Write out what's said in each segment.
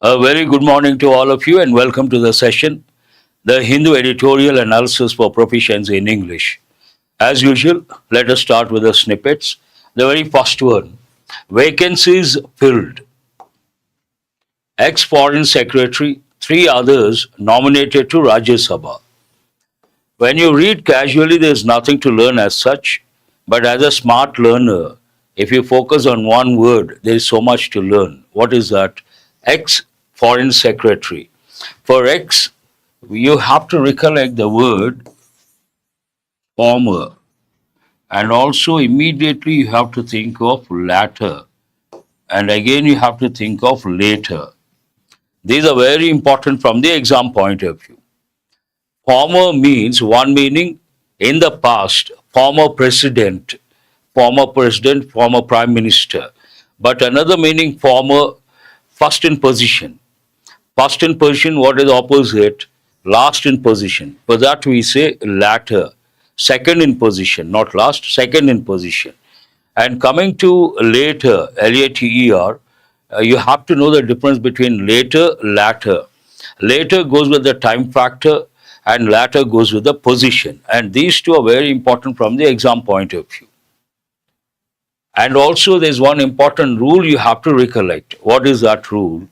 A very good morning to all of you and welcome to the session, the Hindu editorial analysis for proficiency in English. As usual, let us start with the snippets. The very first one, vacancies filled. Ex-Foreign Secretary, three others nominated to Rajya Sabha. When you read casually, there is nothing to learn as such, but as a smart learner, if you focus on one word, there is so much to learn. What is that? Ex-Foreign Secretary. For ex, you have to recollect the word former, and also immediately you have to think of latter, and again you have to think of later. These are very important from the exam point of view. Former means one meaning in the past, former president, former prime minister. But another meaning former, first in position. First in position, what is opposite? Last in position. For that we say latter. Second in position, not last, second in position. And coming to later, L-A-T-E-R, you have to know the difference between later, latter. Later goes with the time factor and latter goes with the position. And these two are very important from the exam point of view. And also there's one important rule you have to recollect. What is that rule?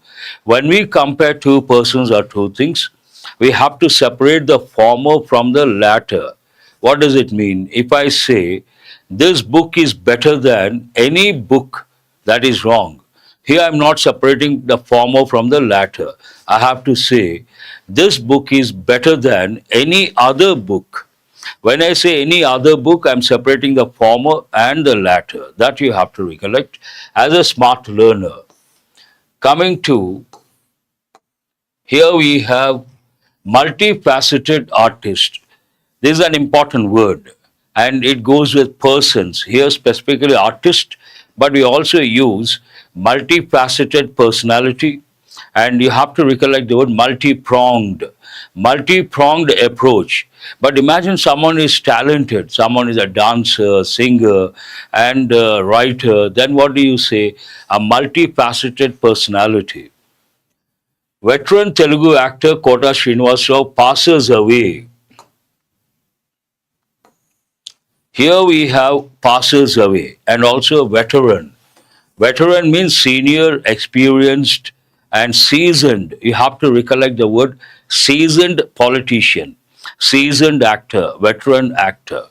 When we compare two persons or two things, we have to separate the former from the latter. What does it mean? If I say, this book is better than any book, that is wrong. Here I'm not separating the former from the latter. I have to say, this book is better than any other book. When I say any other book, I'm separating the former and the latter. That you have to recollect as a smart learner. Coming to, here we have multifaceted artist. This is an important word and it goes with persons. Here specifically artist, but we also use multifaceted personality, and you have to recollect the word multi-pronged approach. But imagine someone is talented, someone is a dancer, singer, and writer, then what do you say? A multifaceted personality. Veteran Telugu actor Kota Srinivasrao passes away. Here we have passes away and also veteran. Veteran means senior, experienced, and seasoned. You have to recollect the word seasoned politician, seasoned actor, veteran actor.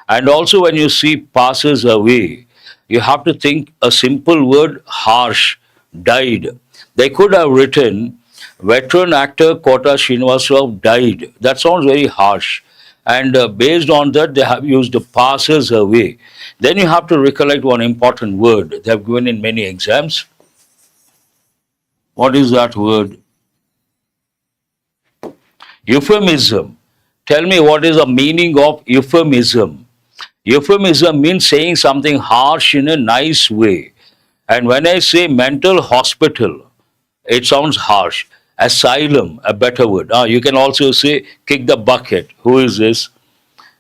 And also when you see passes away, you have to think a simple word, harsh, died. They could have written veteran actor Kota Srinivasrao died. That sounds very harsh. And based on that, they have used passes away. Then you have to recollect one important word they have given in many exams. What is that word? Euphemism. Tell me what is the meaning of euphemism. Euphemism means saying something harsh in a nice way. And when I say mental hospital, it sounds harsh. Asylum, a better word. You can also say kick the bucket. Who is this?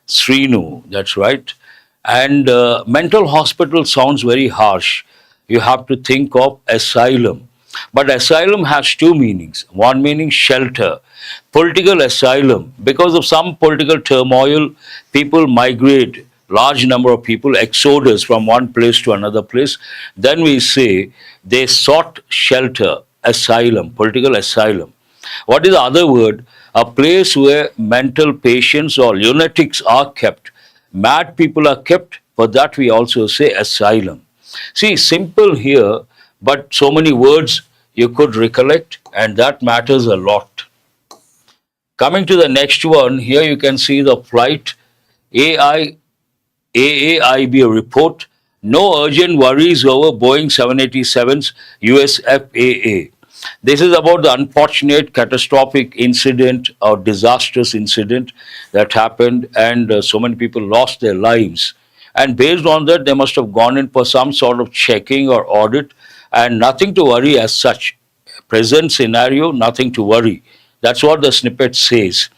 Srinu, that's right. And mental hospital sounds very harsh. You have to think of asylum. But asylum has two meanings. One meaning shelter. Political asylum. Because of some political turmoil, people migrate, large number of people, exodus from one place to another place. Then we say they sought shelter, asylum, political asylum. What is the other word? A place where mental patients or lunatics are kept. Mad people are kept. For that we also say asylum. See, simple here, but so many words you could recollect, and that matters a lot. Coming to the next one, here you can see the flight AAIB report. No urgent worries over Boeing 787's US FAA. This is about the unfortunate catastrophic incident or disastrous incident that happened, and so many people lost their lives. And based on that, they must have gone in for some sort of checking or audit, and nothing to worry as such. Present scenario, nothing to worry. That's what the snippet says.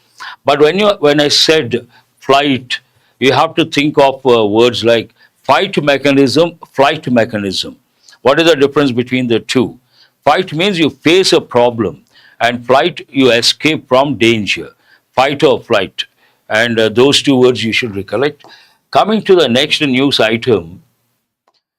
But when I said flight, you have to think of words like fight mechanism, flight mechanism. What is the difference between the two? Fight means you face a problem, and flight, you escape from danger. Fight or flight. And those two words you should recollect. Coming to the next news item,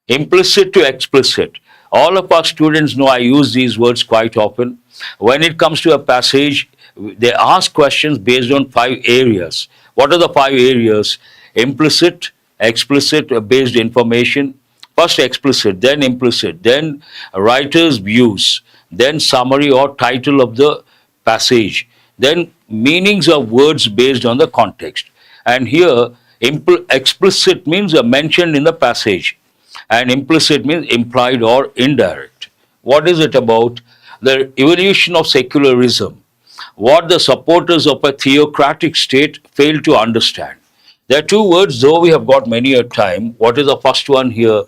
implicit to explicit. All of our students know I use these words quite often. When it comes to a passage, they ask questions based on 5 areas. What are the 5 areas? Implicit, explicit based information. First explicit, then implicit, then writer's views, then summary or title of the passage, then meanings of words based on the context. And here, explicit means mentioned in the passage, and implicit means implied or indirect. What is it about? The evolution of secularism, what the supporters of a theocratic state fail to understand. There are 2 words, though we have got many a time. What is the first one here?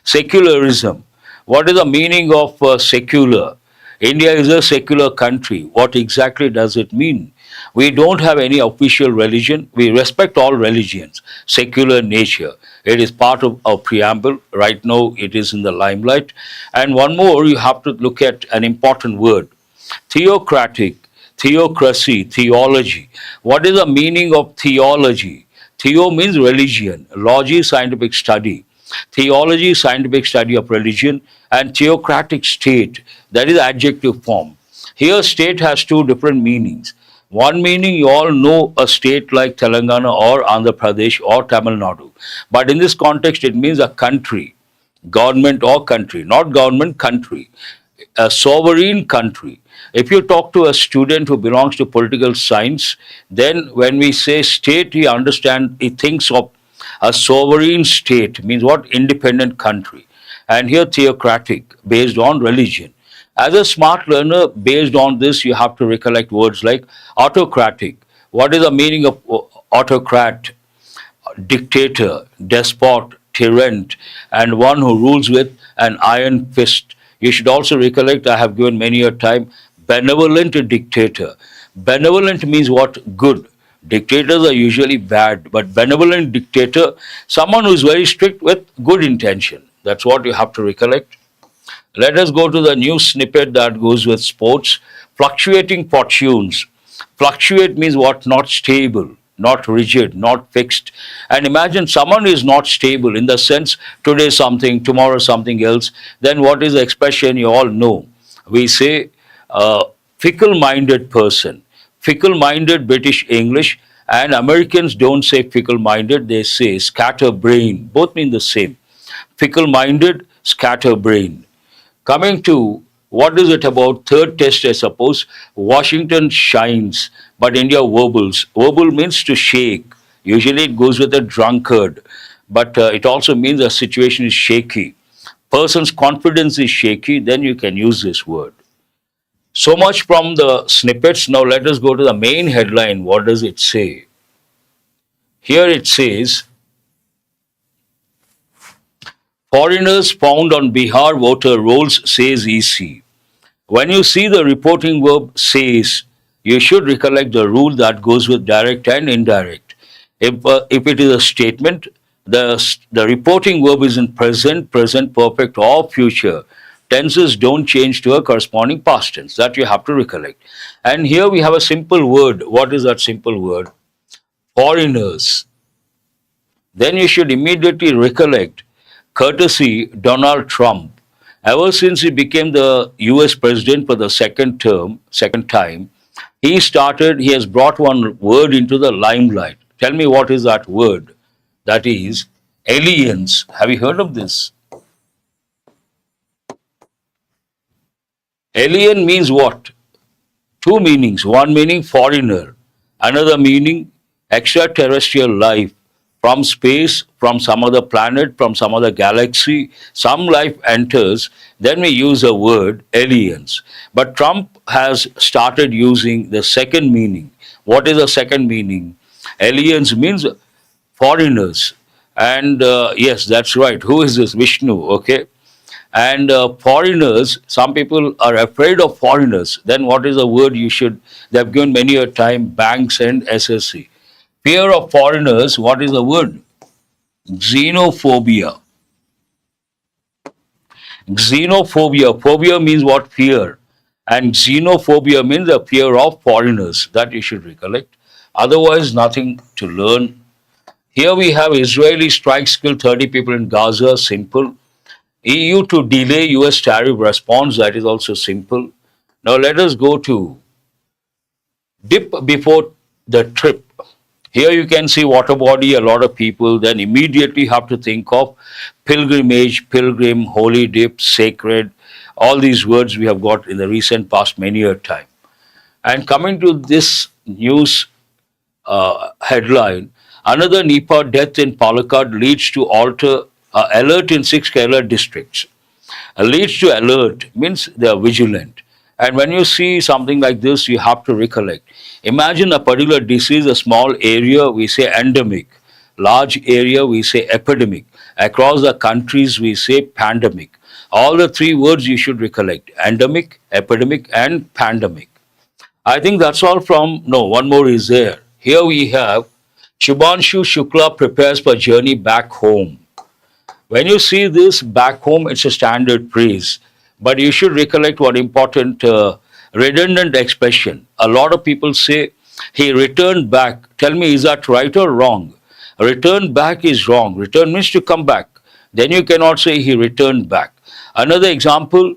Secularism. What is the meaning of secular? India is a secular country. What exactly does it mean? We don't have any official religion. We respect all religions, secular nature. It is part of our preamble. Right now, it is in the limelight. And one more, you have to look at an important word: theocratic, theocracy, theology. What is the meaning of theology? Theo means religion, logy, scientific study. Theology, scientific study of religion, and theocratic state, that is adjective form. Here, state has 2 different meanings. One meaning, you all know a state like Telangana or Andhra Pradesh or Tamil Nadu. But in this context, it means a country, government or country, not government, country, a sovereign country. If you talk to a student who belongs to political science, then when we say state, he thinks of a sovereign state, means what? Independent country. And here theocratic, based on religion. As a smart learner, based on this, you have to recollect words like autocratic. What is the meaning of autocrat? Dictator, despot, tyrant, and one who rules with an iron fist. You should also recollect, I have given many a time, benevolent dictator. Benevolent means what? Good. Dictators are usually bad, but benevolent dictator, someone who is very strict with good intention. That's what you have to recollect. Let us go to the new snippet that goes with sports. Fluctuating fortunes. Fluctuate means what? Not stable, not rigid, not fixed. And imagine someone is not stable in the sense today something, tomorrow something else. Then what is the expression you all know? We say fickle-minded person. Fickle-minded British English, and Americans don't say fickle-minded, they say scatterbrain. Both mean the same. Fickle-minded, scatterbrain. Coming to what is it about? Third test, I suppose. Washington shines, but India wobbles. Wobble means to shake. Usually it goes with a drunkard, but it also means a situation is shaky. Person's confidence is shaky, then you can use this word. So much from the snippets. Now let us go to the main headline. What does it say? Here it says, foreigners found on Bihar voter rolls, says EC. When you see the reporting verb says, you should recollect the rule that goes with direct and indirect. If it is a statement, the reporting verb is in present, present perfect, or future. Tenses don't change to a corresponding past tense. That you have to recollect. And here we have a simple word. What is that simple word? Foreigners. Then you should immediately recollect, courtesy Donald Trump. Ever since he became the US president for the second time, he has brought one word into the limelight. Tell me, what is that word? That is aliens. Have you heard of this? Alien means what? 2 meanings. One meaning foreigner, another meaning extraterrestrial life, from space, from some other planet, from some other galaxy. Some life enters, then we use the word aliens. But Trump has started using the second meaning. What is the second meaning? Aliens means foreigners. And yes, that's right. Who is this? Vishnu, okay? And foreigners, some people are afraid of foreigners. Then what is the word they have given many a time, banks and SSC. Fear of foreigners, what is the word? Xenophobia. Xenophobia. Phobia means what? Fear. And xenophobia means the fear of foreigners. That you should recollect. Otherwise, nothing to learn. Here we have Israeli strikes kill 30 people in Gaza. Simple. EU to delay US tariff response. That is also simple. Now let us go to dip before the trip. Here you can see water body, a lot of people, then immediately have to think of pilgrimage, pilgrim, holy dip, sacred. All these words we have got in the recent past many a time. And coming to this news headline, another Nipah death in Palakkad leads to alert in 6 Kerala districts. Leads to alert means they are vigilant. And when you see something like this, you have to recollect. Imagine a particular disease, a small area, we say endemic. Large area, we say epidemic. Across the countries, we say pandemic. All the three words you should recollect: endemic, epidemic, and pandemic. I think that's all from, no, one more is there. Here we have Shubhanshu Shukla prepares for journey back home. When you see this back home, it's a standard phrase, but you should recollect one important redundant expression. A lot of people say, he returned back. Tell me, is that right or wrong? Return back is wrong. Return means to come back. Then you cannot say he returned back. Another example,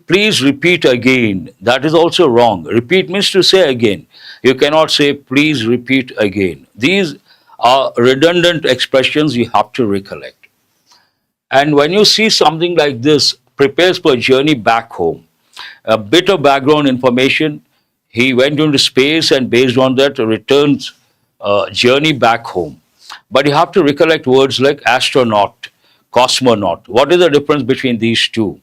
please repeat again. That is also wrong. Repeat means to say again. You cannot say please repeat again. These are redundant expressions you have to recollect. And when you see something like this, prepares for a journey back home. A bit of background information, he went into space and based on that returns journey back home. But you have to recollect words like astronaut, cosmonaut. What is the difference between these two?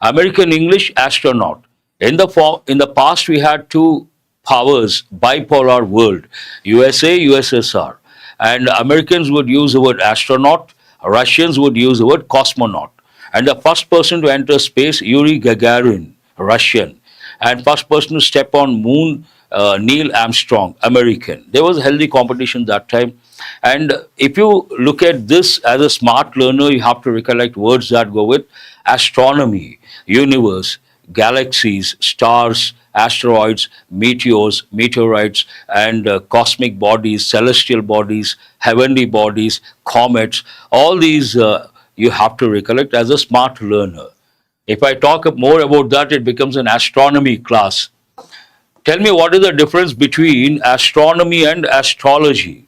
American English, astronaut. In the past, we had two powers, bipolar world, USA, USSR. And Americans would use the word astronaut, Russians would use the word cosmonaut. And the first person to enter space, Yuri Gagarin, Russian. And first person to step on moon, Neil Armstrong, American. There was a healthy competition that time. And if you look at this as a smart learner, you have to recollect words that go with astronomy, universe, galaxies, stars, asteroids, meteors, meteorites, and cosmic bodies, celestial bodies, heavenly bodies, comets. All these you have to recollect as a smart learner. If I talk more about that, it becomes an astronomy class. Tell me, what is the difference between astronomy and astrology?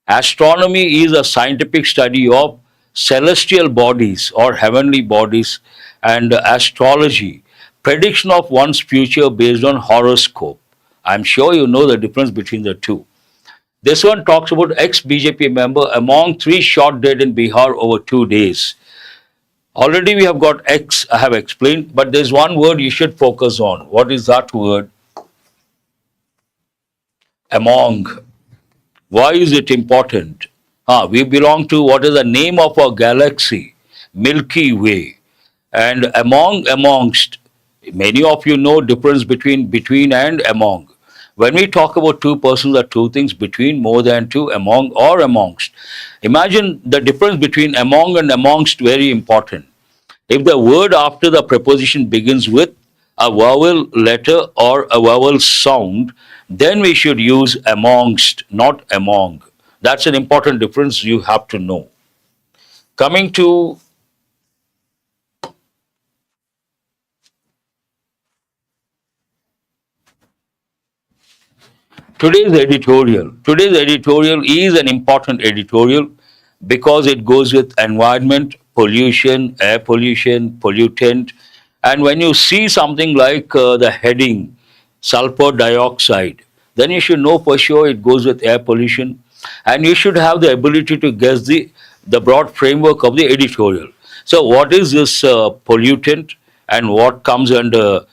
Astronomy is a scientific study of celestial bodies or heavenly bodies, and astrology, prediction of one's future based on horoscope. I'm sure you know the difference between the two. This one talks about ex-BJP member among three shot dead in Bihar over 2 days. Already we have got X, I have explained, but there's one word you should focus on. What is that word? Among. Why is it important? We belong to what is the name of our galaxy? Milky Way. And amongst, many of you know difference between and among. When we talk about two persons or two things, between, more than two, among or amongst. Imagine the difference between among and amongst, very important. If the word after the preposition begins with a vowel letter or a vowel sound, then we should use amongst, not among. That's an important difference you have to know. Coming to today's editorial. Today's editorial is an important editorial because it goes with environment, pollution, air pollution, pollutant. And when you see something like the heading, sulfur dioxide, then you should know for sure it goes with air pollution. And you should have the ability to guess the broad framework of the editorial. So what is this pollutant and what comes under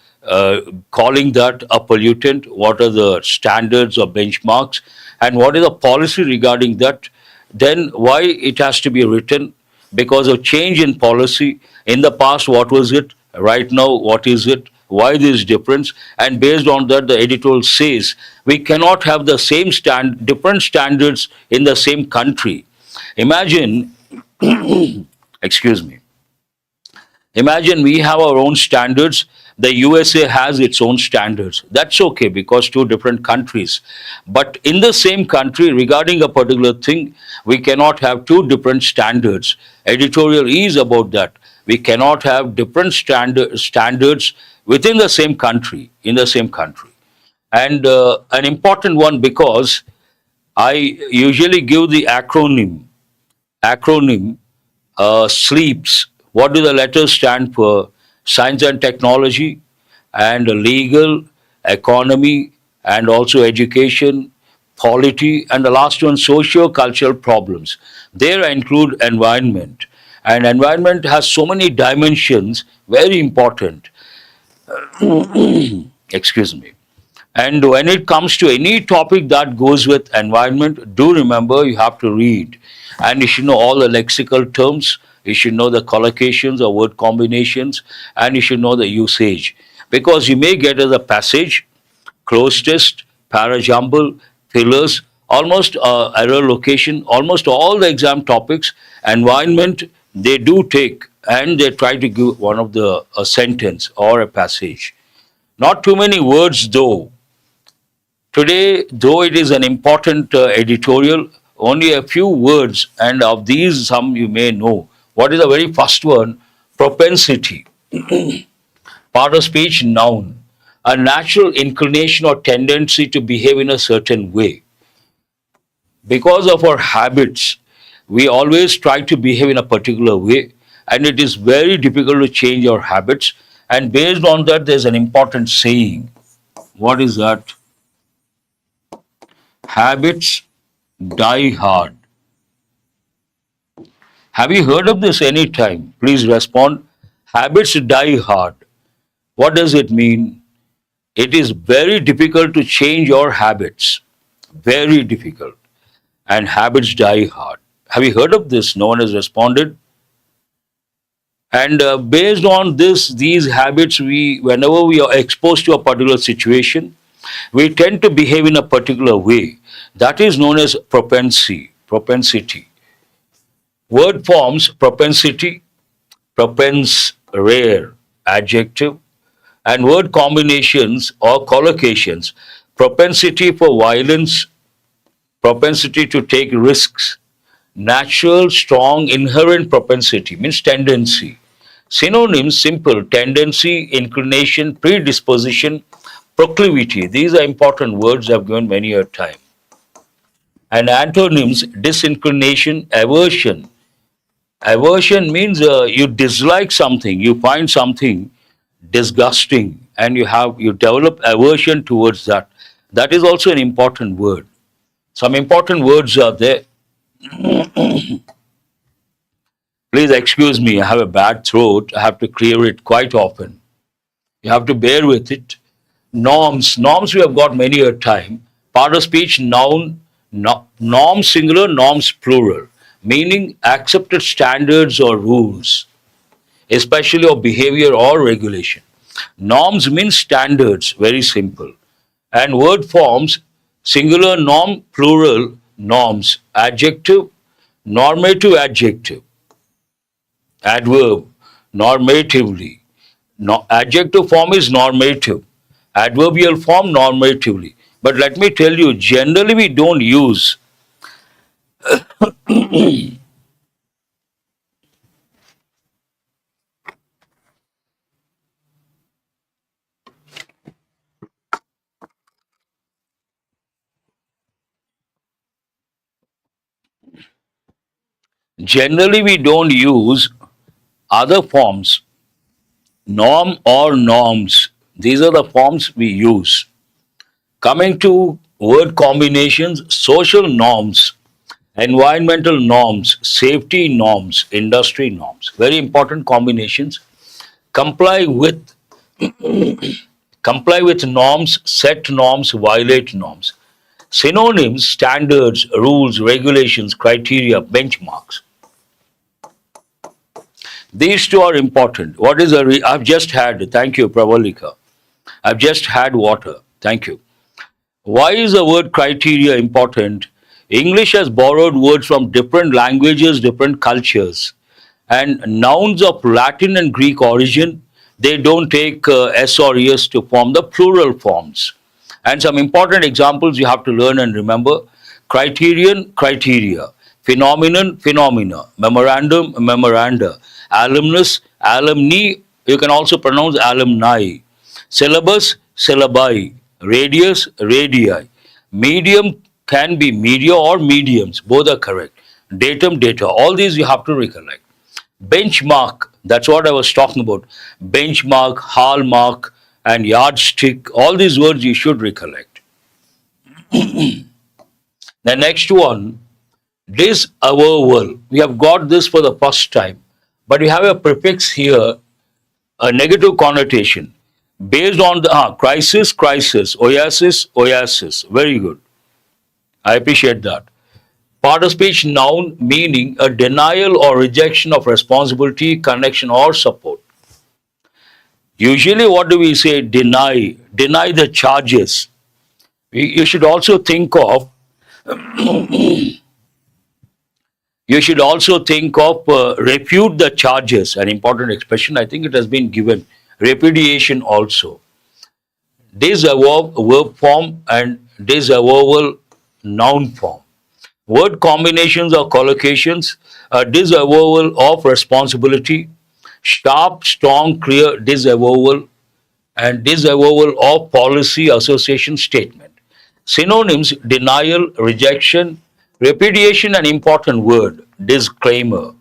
calling that a pollutant? What are the standards or benchmarks? And what is the policy regarding that? Then why it has to be written? Because of change in policy. In the past, what was it? Right now, what is it? Why this difference? And based on that, the editorial says we cannot have the same different standards in the same country. Imagine, excuse me. Imagine we have our own standards. The USA has its own standards. That's okay because two different countries. But in the same country, regarding a particular thing, we cannot have two different standards. Editorial is about that. We cannot have different standards within the same country, in the same country. And an important one because I usually give the acronym SLEEPS. What do the letters stand for? Science and technology, and legal, economy, and also education, polity, and the last one, socio-cultural problems. There I include environment. And environment has so many dimensions, very important. Excuse me. And when it comes to any topic that goes with environment, do remember you have to read. And you should know all the lexical terms, you should know the collocations or word combinations, and you should know the usage. Because you may get as a passage, close test, parajumble, fillers, almost error location, almost all the exam topics, environment, they do take and they try to give one of the a sentence or a passage. Not too many words though. Today, though it is an important editorial, only a few words, and of these, some you may know. What is the very first one? Propensity. Part of speech, noun. A natural inclination or tendency to behave in a certain way. Because of our habits, we always try to behave in a particular way, and it is very difficult to change our habits. And based on that, there's an important saying. What is that? Habits die hard. Have you heard of this any time? Please respond. Habits die hard. What does it mean? It is very difficult to change your habits. Very difficult. And habits die hard. Have you heard of this? No one has responded. And based on these habits, whenever we are exposed to a particular situation, we tend to behave in a particular way. That is known as propensity. Word forms propensity, propense, rare, adjective, and word combinations or collocations. Propensity for violence, propensity to take risks, natural, strong, inherent propensity means tendency. Synonyms simple: tendency, inclination, predisposition, proclivity. These are important words I've given many a time. And antonyms: disinclination, aversion. Aversion means you dislike something, you find something disgusting, and you develop aversion towards that. That is also an important word. Some important words are there. Please excuse me, I have a bad throat. I have to clear it quite often. You have to bear with it. Norms. Norms we have got many a time. Part of speech, noun, norms singular, norms plural. Meaning accepted standards or rules, especially of behavior or regulation. Norms means standards, very simple. And word forms, singular norm, plural norms. Adjective, normative adjective. Adverb, normatively. Adjective form is normative. Adverbial form, normatively. But let me tell you, generally we don't use generally we don't use other forms, norm or norms. These are the forms we use. Coming to word combinations, social norms, environmental norms, safety norms, industry norms. Very important combinations. Comply with comply with norms, set norms, violate norms. Synonyms, standards, rules, regulations, criteria, benchmarks. These two are important. What is I've just had, thank you, Pravalika. I've just had water. Thank you. Why is the word criteria important? English has borrowed words from different languages, different cultures. And nouns of Latin and Greek origin, they don't take S or ES to form the plural forms. And some important examples you have to learn and remember: criterion, criteria; phenomenon, phenomena; memorandum, memoranda; alumnus, alumni. You can also pronounce alumni; syllabus, syllabi; radius, radii; medium can be media or mediums, both are correct; datum, data. All these you have to recollect. Benchmark, that's what I was talking about. Benchmark, hallmark, and yardstick, all these words you should recollect. The next one, disavowal. We have got this for the first time, but we have a prefix here, a negative connotation, based on the crisis, crisis; oasis, oasis. Very good. I appreciate that. Part of speech noun meaning a denial or rejection of responsibility, connection, or support. Usually, what do we say? Deny. Deny the charges. You should also think of refute the charges. An important expression. I think it has been given. Repudiation also. Disavow verb form and disavowal noun form. Word combinations or collocations, a disavowal of responsibility, sharp, strong, clear disavowal, and disavowal of policy association statement. Synonyms: denial, rejection; repudiation, an important word, disclaimer.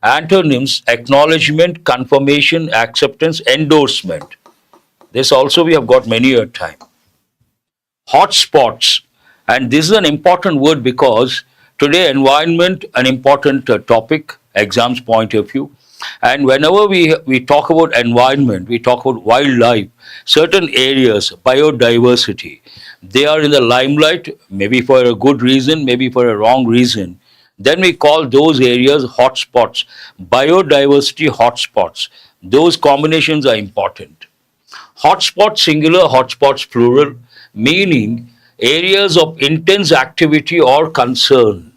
Antonyms: acknowledgement, confirmation, acceptance, endorsement. This also we have got many a time. Hotspots, and this is an important word because today environment an important topic, exams point of view. And whenever we talk about environment, we talk about wildlife, certain areas, biodiversity, they are in the limelight, maybe for a good reason, maybe for a wrong reason. Then we call those areas hotspots, biodiversity hotspots. Those combinations are important. Hotspot singular, hotspots plural, meaning areas of intense activity or concern,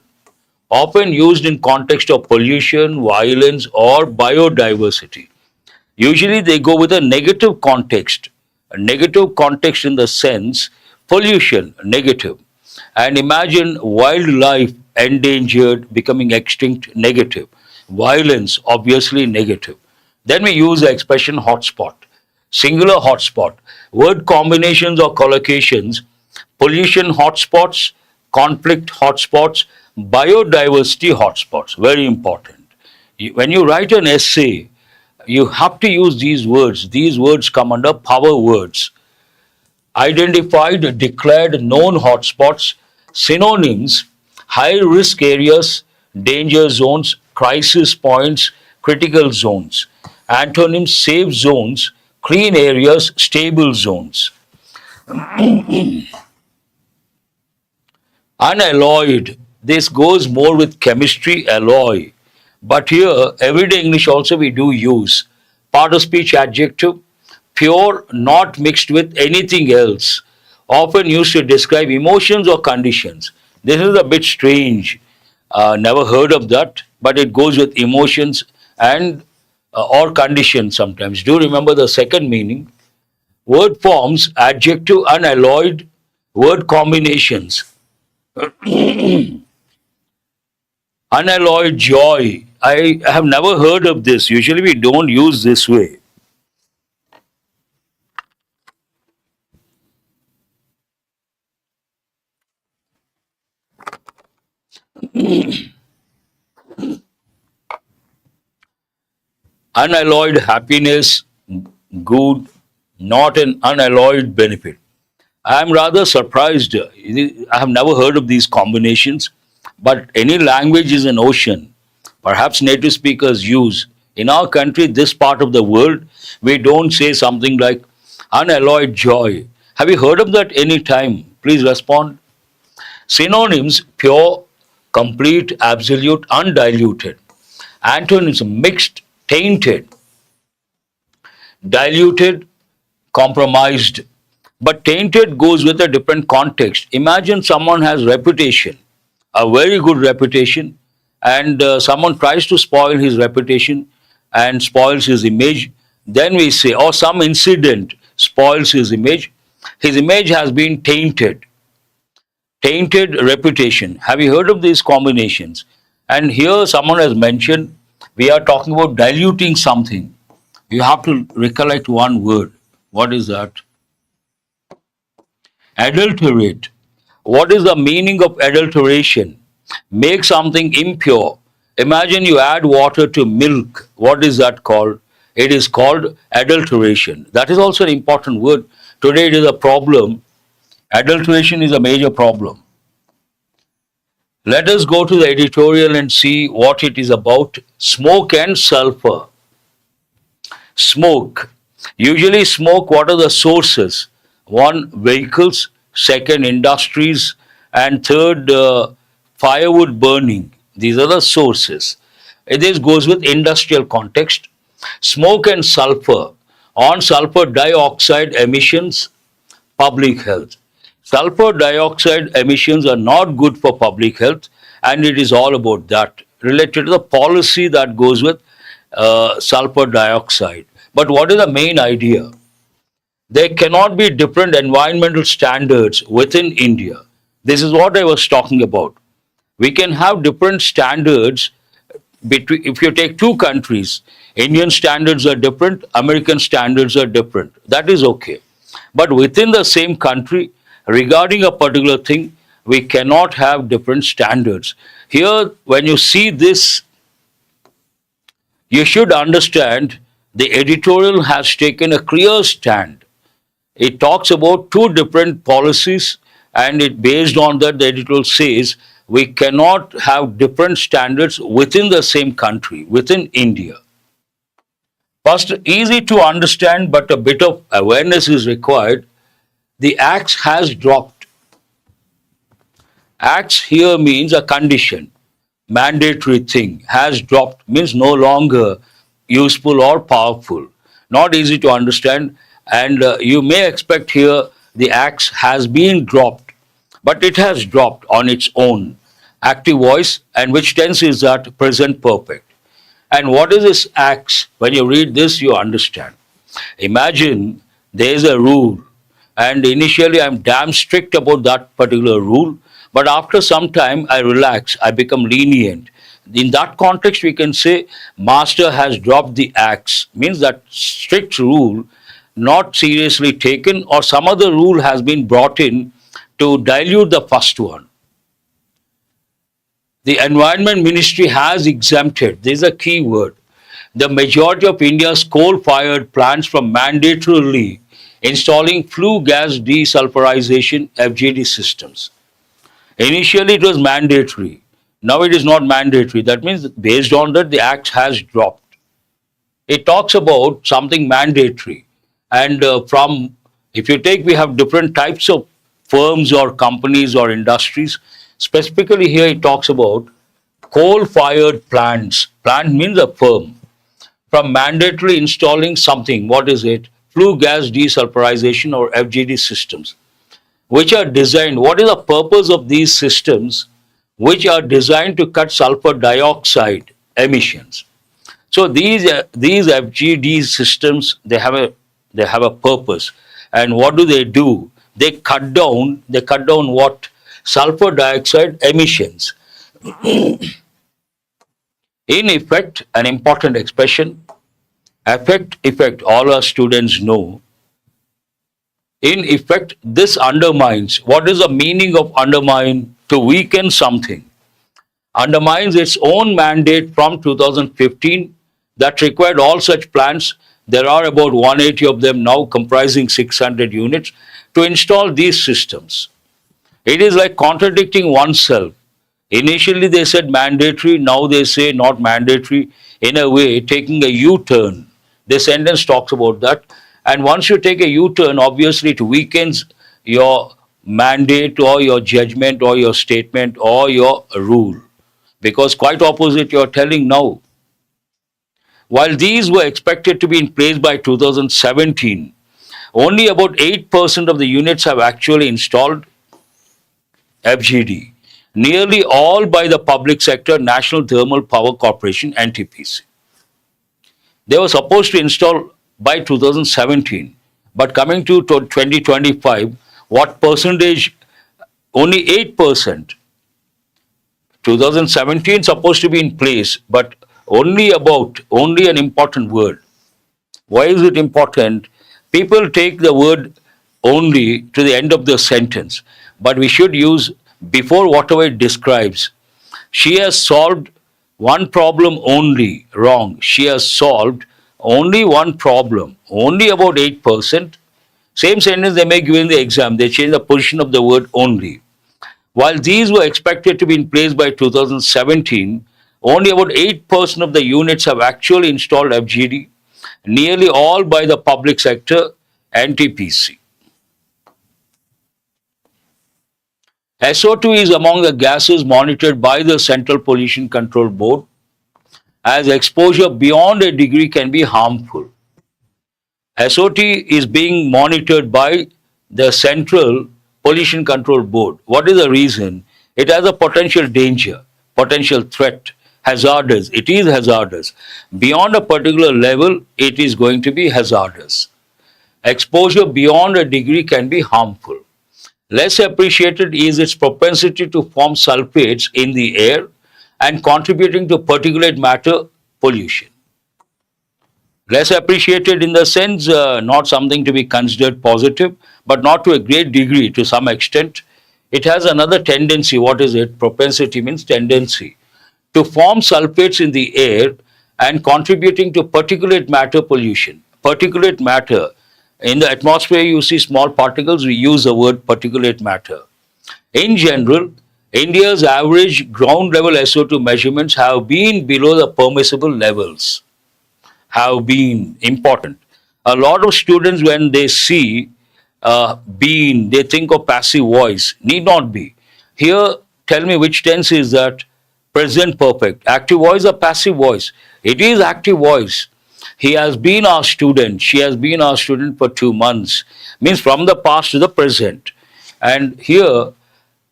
often used in context of pollution, violence, or biodiversity. Usually they go with a negative context in the sense pollution, negative. And imagine wildlife endangered, becoming extinct, negative. Violence, obviously negative. Then we use the expression hotspot, singular hotspot. Word combinations or collocations: pollution hotspots, conflict hotspots, biodiversity hotspots. Very important. When you write an essay, you have to use these words. These words come under power words. Identified, declared, known hotspots. Synonyms: high risk areas, danger zones, crisis points, critical zones. Antonyms: safe zones, clean areas, stable zones. Unalloyed, this goes more with chemistry, alloy. But here, everyday English also we do use. Part of speech adjective, pure, not mixed with anything else, often used to describe emotions or conditions. This is a bit strange. Never heard of that, but it goes with emotions and or conditions sometimes. Do remember the second meaning. Word forms, adjective, unalloyed, word combinations. Unalloyed joy. I have never heard of this. Usually we don't use this way. Unalloyed happiness, good, not an unalloyed benefit. I am rather surprised. I have never heard of these combinations, but any language is an ocean. Perhaps native speakers use. In our country, this part of the world, we don't say something like unalloyed joy. Have you heard of that any time? Please respond. Synonyms: pure, complete, absolute, undiluted. Antonyms: mixed, tainted, diluted, compromised. But tainted goes with a different context. Imagine someone has reputation, a very good reputation, and someone tries to spoil his reputation and spoils his image, then we say, or some incident spoils his image has been tainted. Tainted reputation. Have you heard of these combinations? And here someone has mentioned we are talking about diluting something. You have to recollect one word. What is that? Adulterate. What is the meaning of adulteration? Make something impure. Imagine you add water to milk. What is that called? It is called adulteration. That is also an important word. Today it is a problem. Adulteration is a major problem. Let us go to the editorial and see what it is about. Smoke and sulfur. Smoke. Usually smoke, what are the sources? One, vehicles. Second, industries. And third, firewood burning. These are the sources. This goes with industrial context. Smoke and sulfur. On sulfur dioxide emissions, public health. Sulfur dioxide emissions are not good for public health, and it is all about that, related to the policy that goes with sulfur dioxide. But what is the main idea? There cannot be different environmental standards within India. This is what I was talking about. We can have different standards between, if you take two countries, Indian standards are different, American standards are different. That is okay. But within the same country, regarding a particular thing, we cannot have different standards. Here, when you see this, you should understand the editorial has taken a clear stand. It talks about two different policies, and it based on that, the editorial says we cannot have different standards within the same country, within India. First, easy to understand, but a bit of awareness is required. The axe has dropped. Axe here means a condition, mandatory thing. Has dropped means no longer useful or powerful. Not easy to understand, and you may expect here the axe has been dropped, but it has dropped on its own. Active voice, and which tense is that? Present perfect. And what is this axe? When you read this, you understand. Imagine there is a rule, and initially I'm damn strict about that particular rule, but after some time I relax, I become lenient. In that context, we can say master has dropped the axe, means that strict rule not seriously taken, or some other rule has been brought in to dilute the first one. The Environment Ministry has exempted, this is a key word, the majority of India's coal-fired plants from mandatorily installing flue gas desulfurization FGD systems. Initially it was mandatory, now it is not mandatory. That means based on that the act has dropped. It talks about something mandatory, and from, if you take, we have different types of firms or companies or industries. Specifically here it talks about coal-fired plants. Plant means a firm. From mandatorily installing something, what is it? Flue gas desulfurization or FGD systems, which are designed, what is the purpose of these systems? Which are designed to cut sulfur dioxide emissions. So these FGD systems, they have a purpose. And what do? They cut down what? Sulfur dioxide emissions. In effect, an important expression, effect, all our students know. In effect, this undermines. What is the meaning of undermine? To weaken something. Undermines its own mandate from 2015 that required all such plants. There are about 180 of them now, comprising 600 units, to install these systems. It is like contradicting oneself. Initially they said mandatory, now they say not mandatory, in a way taking a U-turn. This sentence talks about that. And once you take a U-turn, obviously it weakens your mandate or your judgment or your statement or your rule. Because quite opposite you are telling now. While these were expected to be in place by 2017, only about 8% of the units have actually installed FGD. nearly all by the public sector, National Thermal Power Corporation, NTPC. They were supposed to install by 2017, but coming to 2025, what percentage? Only 8%. 2017 supposed to be in place, but only an important word. Why is it important? People take the word only to the end of the sentence, but we should use before whatever it describes. She has solved one problem only. Wrong. She has solved only one problem, only about 8%. Same sentence they may give in the exam, they change the position of the word only. While these were expected to be in place by 2017, only about 8% of the units have actually installed FGD, nearly all by the public sector, NTPC. SO2 is among the gases monitored by the Central Pollution Control Board, as exposure beyond a degree can be harmful. SOT is being monitored by the Central Pollution Control Board. What is the reason? It has a potential danger, potential threat, hazardous. It is hazardous. Beyond a particular level, it is going to be hazardous. Exposure beyond a degree can be harmful. Less appreciated is its propensity to form sulfates in the air and contributing to particulate matter pollution. Less appreciated in the sense not something to be considered positive, but not to a great degree, to some extent. It has another tendency. What is it? Propensity means tendency to form sulfates in the air and contributing to particulate matter pollution. Particulate matter. In the atmosphere, you see small particles, we use the word particulate matter. In general, India's average ground level SO2 measurements have been below the permissible levels. Have been important. A lot of students, when they see been, they think of passive voice. Need not be. Here, tell me which tense is that? Present perfect. Active voice or passive voice? It is active voice. He has been our student. She has been our student for 2 months. Means from the past to the present. And here,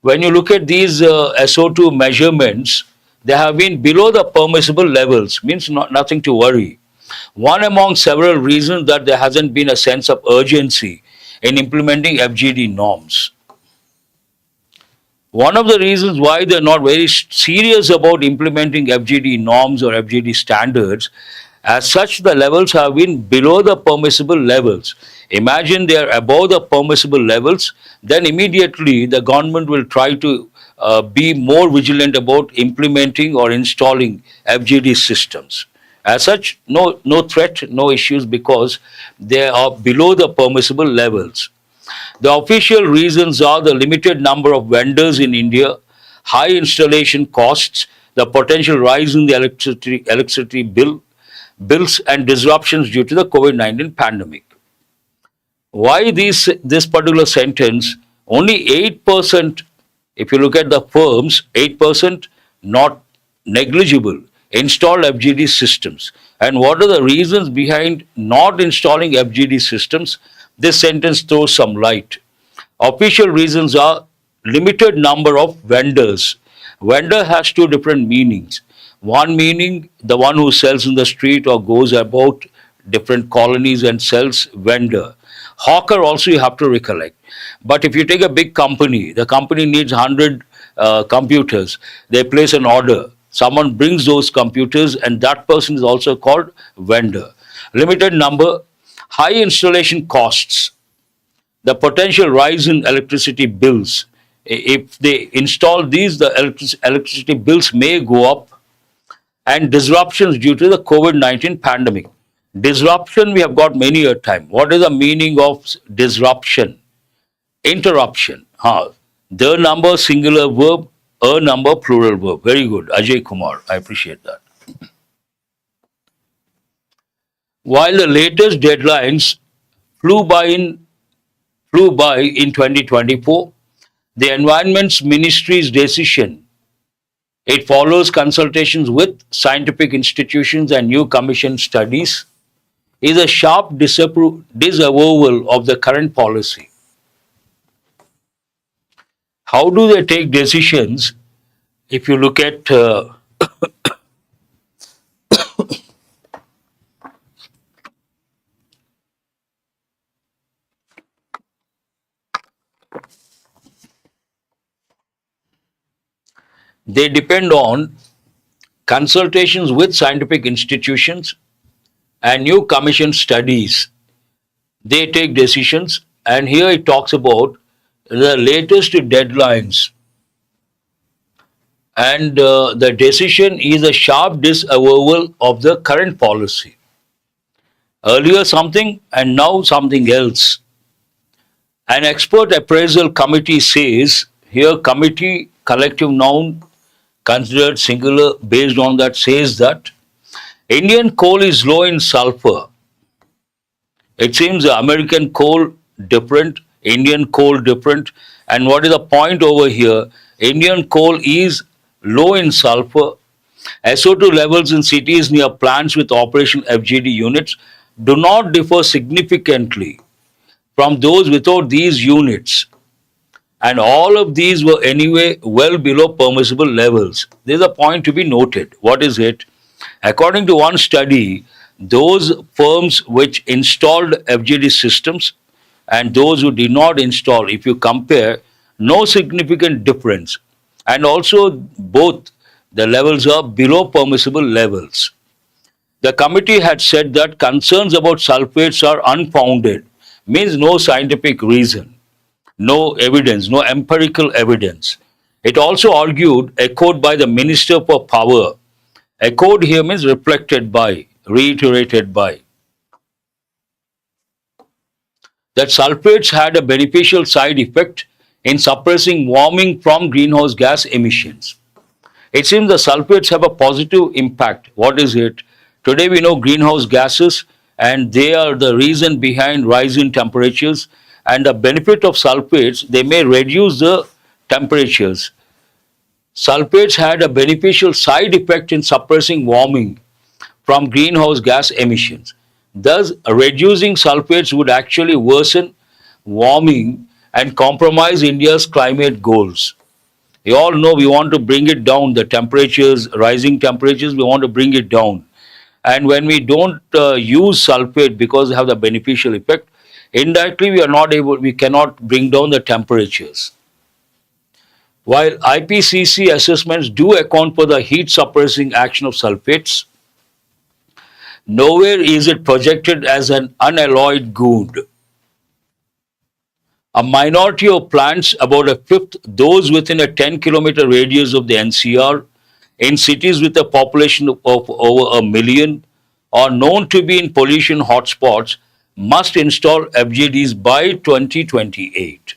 when you look at these SO2 measurements, they have been below the permissible levels. Means nothing to worry. One among several reasons that there hasn't been a sense of urgency in implementing FGD norms. One of the reasons why they're not very serious about implementing FGD norms or FGD standards, as such, the levels have been below the permissible levels. Imagine they are above the permissible levels, then immediately the government will try to be more vigilant about implementing or installing FGD systems. As such, no threat, no issues, because they are below the permissible levels. The official reasons are the limited number of vendors in India, high installation costs, the potential rise in the electricity bills, and disruptions due to the COVID-19 pandemic. Why this particular sentence? Only 8%, if you look at the firms, 8% not negligible, installed FGD systems. And what are the reasons behind not installing FGD systems? This sentence throws some light. Official reasons are limited number of vendors. Vendor has two different meanings. One meaning, the one who sells in the street or goes about different colonies and sells, vendor. Hawker also you have to recollect. But if you take a big company, the company needs 100 computers. They place an order. Someone brings those computers and that person is also called vendor. Limited number, high installation costs, the potential rise in electricity bills. If they install these, the electricity bills may go up, and disruptions due to the COVID-19 pandemic. Disruption, we have got many a time. What is the meaning of disruption? Interruption. The number singular verb, a number plural verb. Very good. Ajay Kumar. I appreciate that. While the latest deadlines flew by in 2024, the Environment Ministry's decision, it follows consultations with scientific institutions and new commission studies, is a sharp disavowal of the current policy. How do they take decisions if you look at they depend on consultations with scientific institutions and new commission studies. They take decisions, and here it talks about the latest deadlines. And the decision is a sharp disavowal of the current policy. Earlier something and now something else. An expert appraisal committee says, here committee, collective noun, considered singular, based on that, says that Indian coal is low in sulfur. It seems the American coal different, Indian coal different. And what is the point over here? Indian coal is low in sulfur. SO2 levels in cities near plants with operational FGD units do not differ significantly from those without these units. And all of these were anyway well below permissible levels. There's a point to be noted. What is it? According to one study, those firms which installed FGD systems and those who did not install, if you compare, no significant difference. And also both the levels are below permissible levels. The committee had said that concerns about sulfates are unfounded, means no scientific reason, no evidence, no empirical evidence. It also argued, echoed by the Minister for Power. Echoed here means reflected by, reiterated by, that sulfates had a beneficial side effect in suppressing warming from greenhouse gas emissions. It seems the sulfates have a positive impact. What is it? Today we know greenhouse gases, and they are the reason behind rise in temperatures. And the benefit of sulfates, they may reduce the temperatures. Sulfates had a beneficial side effect in suppressing warming from greenhouse gas emissions. Thus, reducing sulfates would actually worsen warming and compromise India's climate goals. We all know we want to bring it down, the temperatures, rising temperatures, we want to bring it down. And when we don't use sulfate because they have the beneficial effect, indirectly we cannot bring down the temperatures. While IPCC assessments do account for the heat suppressing action of sulfates, nowhere is it projected as an unalloyed good. A minority of plants, about a fifth, those within a 10-kilometer radius of the NCR, in cities with a population of over a million, are known to be in pollution hotspots, must install FGDs by 2028.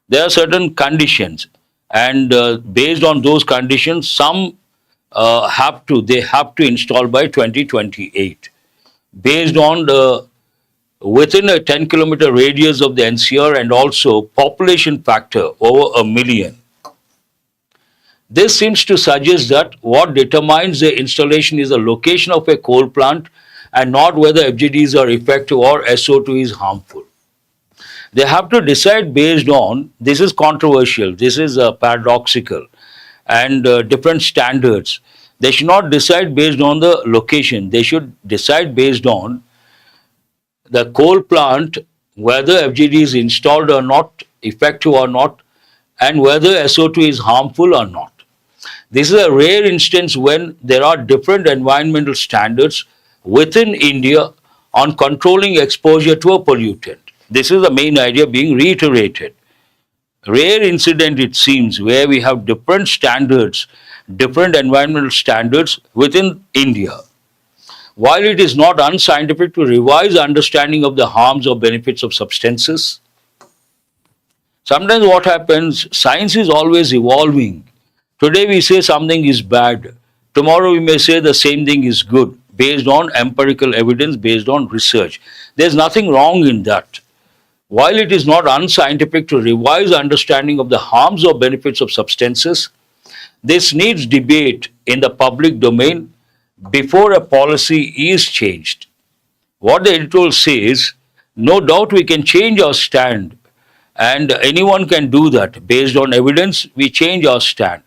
There are certain conditions, and based on those conditions, some have to install by 2028, based on the within a 10-kilometer radius of the NCR and also population factor over a million. This seems to suggest that what determines the installation is the location of a coal plant and not whether FGDs are effective or SO2 is harmful. They have to decide based on, this is controversial, this is paradoxical, and different standards. They should not decide based on the location. They should decide based on the coal plant, whether FGD is installed or not, effective or not, and whether SO2 is harmful or not. This is a rare instance when there are different environmental standards within India on controlling exposure to a pollutant. This is the main idea being reiterated. Rare incident, it seems, where we have different standards, different environmental standards within India. While it is not unscientific to revise understanding of the harms or benefits of substances, sometimes what happens, science is always evolving. Today we say something is bad. Tomorrow we may say the same thing is good, based on empirical evidence, based on research. There's nothing wrong in that. While it is not unscientific to revise understanding of the harms or benefits of substances, this needs debate in the public domain before a policy is changed. What the editorial says, no doubt we can change our stand, and anyone can do that. Based on evidence, we change our stand.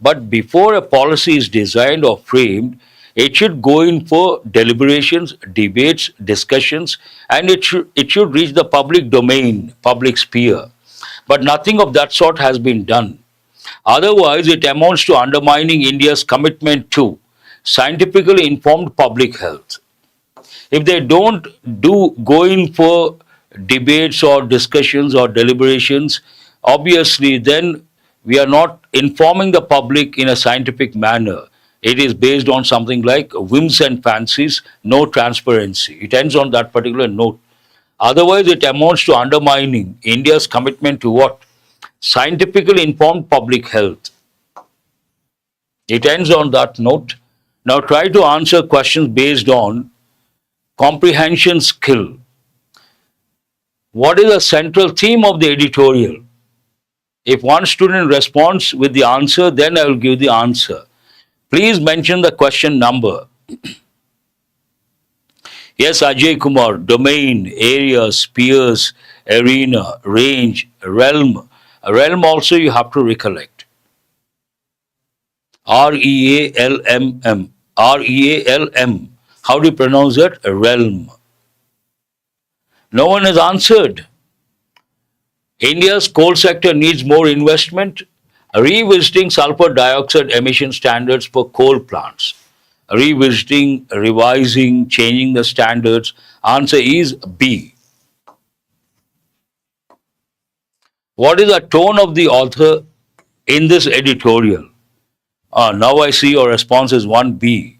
But before a policy is designed or framed, it should go in for deliberations, debates, discussions, and it should reach the public domain, public sphere. But nothing of that sort has been done. Otherwise, it amounts to undermining India's commitment to scientifically informed public health. If they don't do go in for debates or discussions or deliberations, obviously then we are not informing the public in a scientific manner. It is based on something like whims and fancies, no transparency. It ends on that particular note. Otherwise, it amounts to undermining India's commitment to what? Scientifically informed public health. It ends on that note. Now try to answer questions based on comprehension skill. What is the central theme of the editorial? If one student responds with the answer, then I will give the answer. Please mention the question number. Yes, Ajay Kumar, domain, area, spheres, arena, range, realm. Realm also you have to recollect. REALMM. REALM. How do you pronounce that? Realm. No one has answered. India's coal sector needs more investment. Revisiting sulfur dioxide emission standards for coal plants. Revisiting, revising, changing the standards. Answer is B. What is the tone of the author in this editorial? Now I see your response is 1B.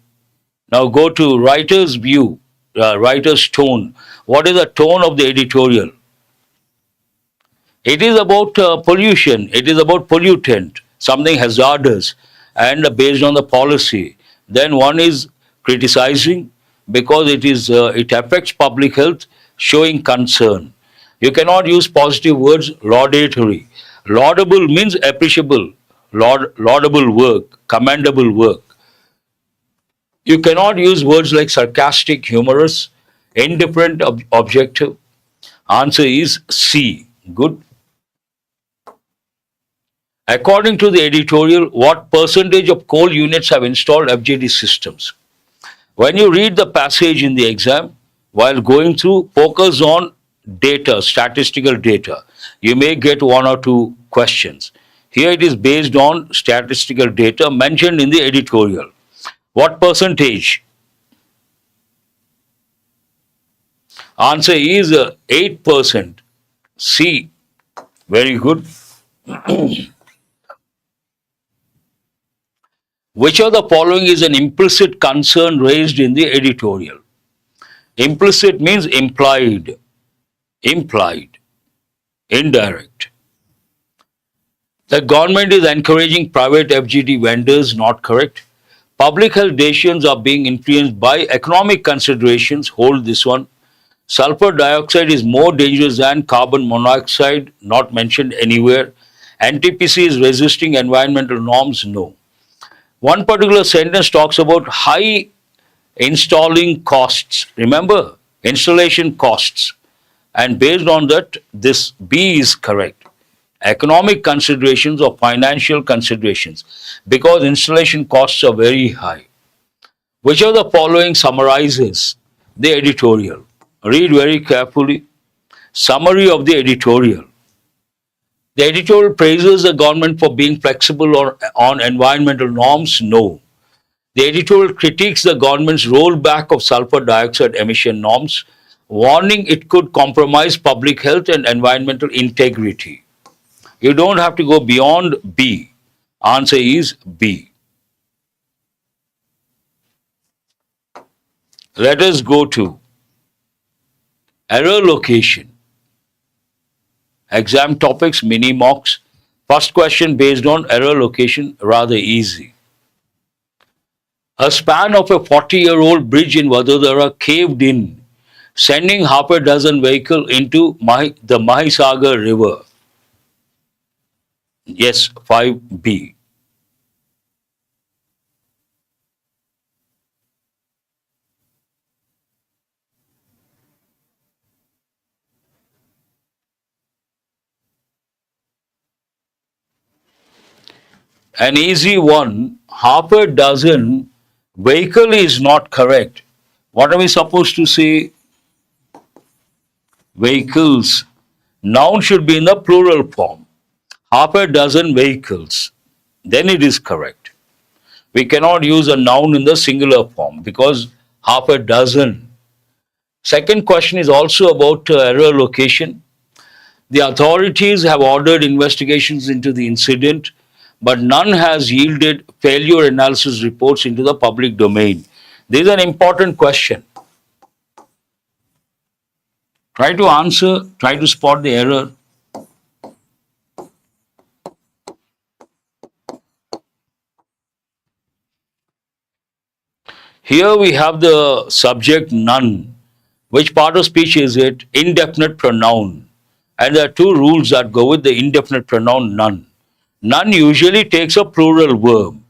Now go to writer's view, writer's tone. What is the tone of the editorial? It is about pollution, it is about pollutant, something hazardous, and based on the policy. Then one is criticizing because it affects public health, showing concern. You cannot use positive words, laudatory. Laudable means appreciable, laudable work, commendable work. You cannot use words like sarcastic, humorous, indifferent, objective. Answer is C. Good. According to the editorial, what percentage of coal units have installed FGD systems? When you read the passage in the exam, while going through, focus on data, statistical data. You may get one or two questions. Here it is based on statistical data mentioned in the editorial. What percentage? Answer is 8%. C. Very good. Which of the following is an implicit concern raised in the editorial? Implicit means implied, indirect. The government is encouraging private FGD vendors, not correct. Public health decisions are being influenced by economic considerations, hold this one. Sulfur dioxide is more dangerous than carbon monoxide, not mentioned anywhere. NTPC is resisting environmental norms, no. One particular sentence talks about high installing costs. Remember, installation costs. And based on that, this B is correct. Economic considerations or financial considerations, because installation costs are very high. Which of the following summarizes the editorial? Read very carefully. Summary of the editorial. The editorial praises the government for being flexible on environmental norms? No. The editorial critiques the government's rollback of sulfur dioxide emission norms, warning it could compromise public health and environmental integrity. You don't have to go beyond B. Answer is B. Let us go to error location. Exam topics, mini mocks. First question based on error location, rather easy. A span of a 40-year-old bridge in Vadodara caved in, sending half a dozen vehicles into the Mahisagar River. Yes, 5B. An easy one, half a dozen vehicle is not correct. What are we supposed to say? Vehicles. Noun should be in the plural form. Half a dozen vehicles. Then it is correct. We cannot use a noun in the singular form because half a dozen. Second question is also about error location. The authorities have ordered investigations into the incident, but none has yielded failure analysis reports into the public domain. This is an important question. Try to answer, try to spot the error. Here we have the subject none. Which part of speech is it? Indefinite pronoun. And there are two rules that go with the indefinite pronoun none. None usually takes a plural verb.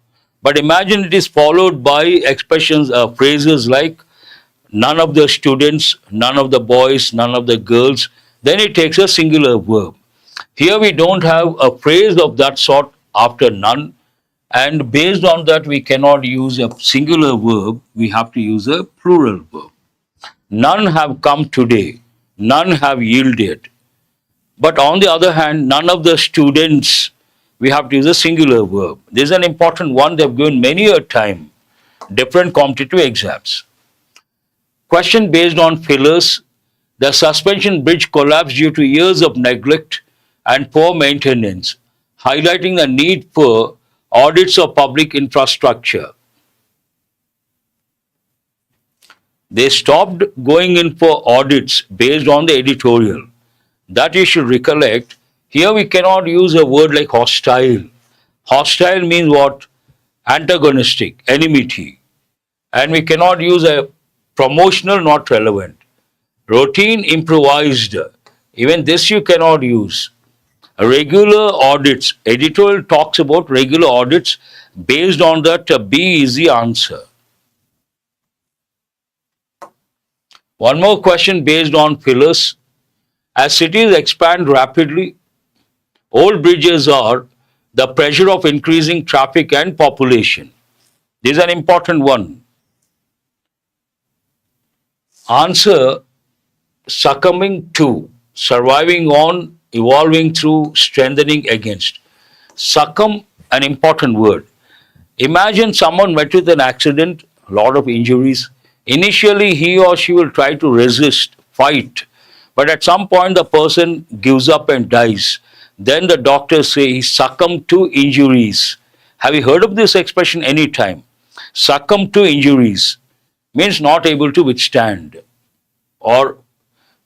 But imagine it is followed by expressions, phrases like none of the students, none of the boys, none of the girls. Then it takes a singular verb. Here we don't have a phrase of that sort after none. And based on that, we cannot use a singular verb. We have to use a plural verb. None have come today. None have yielded. But on the other hand, none of the students, we have to use a singular verb. This is an important one. They have given many a time, different competitive exams. Question based on fillers. The suspension bridge collapsed due to years of neglect and poor maintenance, highlighting the need for audits of public infrastructure. They stopped going in for audits based on the editorial. That you should recollect. Here we cannot use a word like hostile. Hostile means what? Antagonistic, enmity. And we cannot use a promotional, not relevant. Routine, improvised. Even this you cannot use. Regular audits. Editorial talks about regular audits. Based on that, B is the answer. One more question based on fillers. As cities expand rapidly, old bridges are the pressure of increasing traffic and population. This is an important one. Answer, succumbing to, surviving on, evolving through, strengthening against. Succumb, an important word. Imagine someone met with an accident, a lot of injuries. Initially, he or she will try to resist, fight, but at some point the person gives up and dies. Then the doctors say he succumbed to injuries. Have you heard of this expression any time? Succumb to injuries means not able to withstand or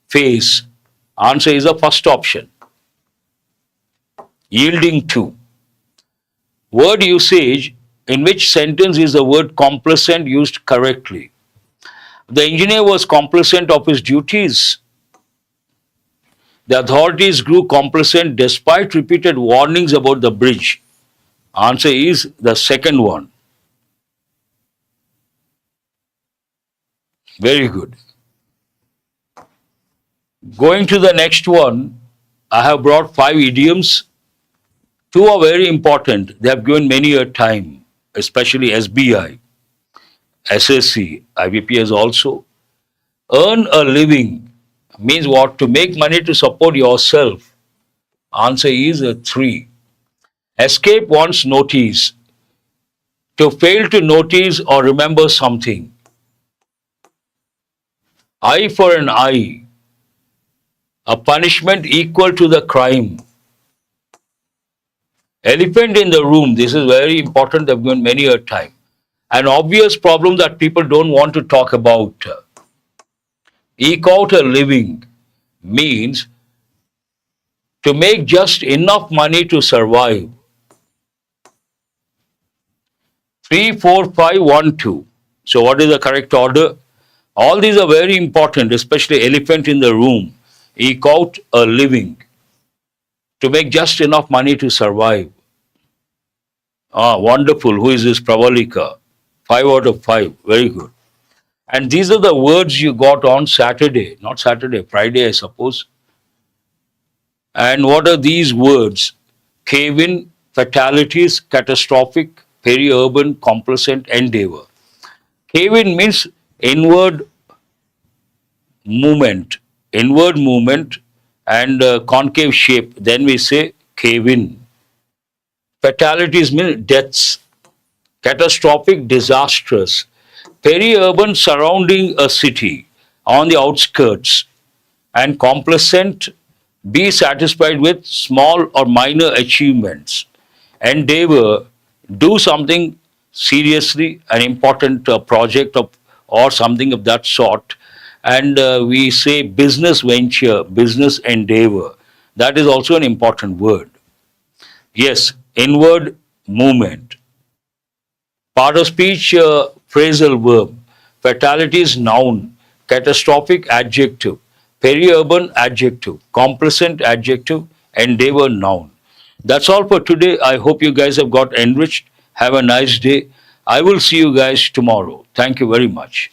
face. Answer is the first option. Yielding to. Word usage, in which sentence is the word complacent used correctly? The engineer was complacent of his duties. The authorities grew complacent despite repeated warnings about the bridge. Answer is the second one. Very good. Going to the next one, I have brought 5 idioms. 2 are very important. They have given many a time, especially SBI, SSC, IBPS also. Earn a living means what? To make money to support yourself. Answer is a 3. Escape one's notice. To fail to notice or remember something. Eye for an eye. A punishment equal to the crime. Elephant in the room. This is very important. They've given many a time. An obvious problem that people don't want to talk about. Eke out a living means to make just enough money to survive. 3, 4, 5, 1, 2. So what is the correct order? All these are very important, especially elephant in the room. Eke out a living. To make just enough money to survive. Ah, wonderful. Who is this? Pravalika. 5 out of 5. Very good. And these are the words you got on Saturday. Not Saturday, Friday, I suppose. And what are these words? Cave in, fatalities, catastrophic, peri-urban, complacent, endeavor. Cave-in means inward movement and concave shape. Then we say cave-in. Fatalities mean deaths, catastrophic, disastrous, peri-urban surrounding a city on the outskirts, and complacent, be satisfied with small or minor achievements. Endeavor, do something seriously, an important project or something of that sort. And we say business venture, business endeavor. That is also an important word. Yes, inward movement. Part of speech, phrasal verb. Fatality is noun. Catastrophic, adjective. Peri-urban, adjective. Complacent, adjective. Endeavor, noun. That's all for today. I hope you guys have got enriched. Have a nice day. I will see you guys tomorrow. Thank you very much.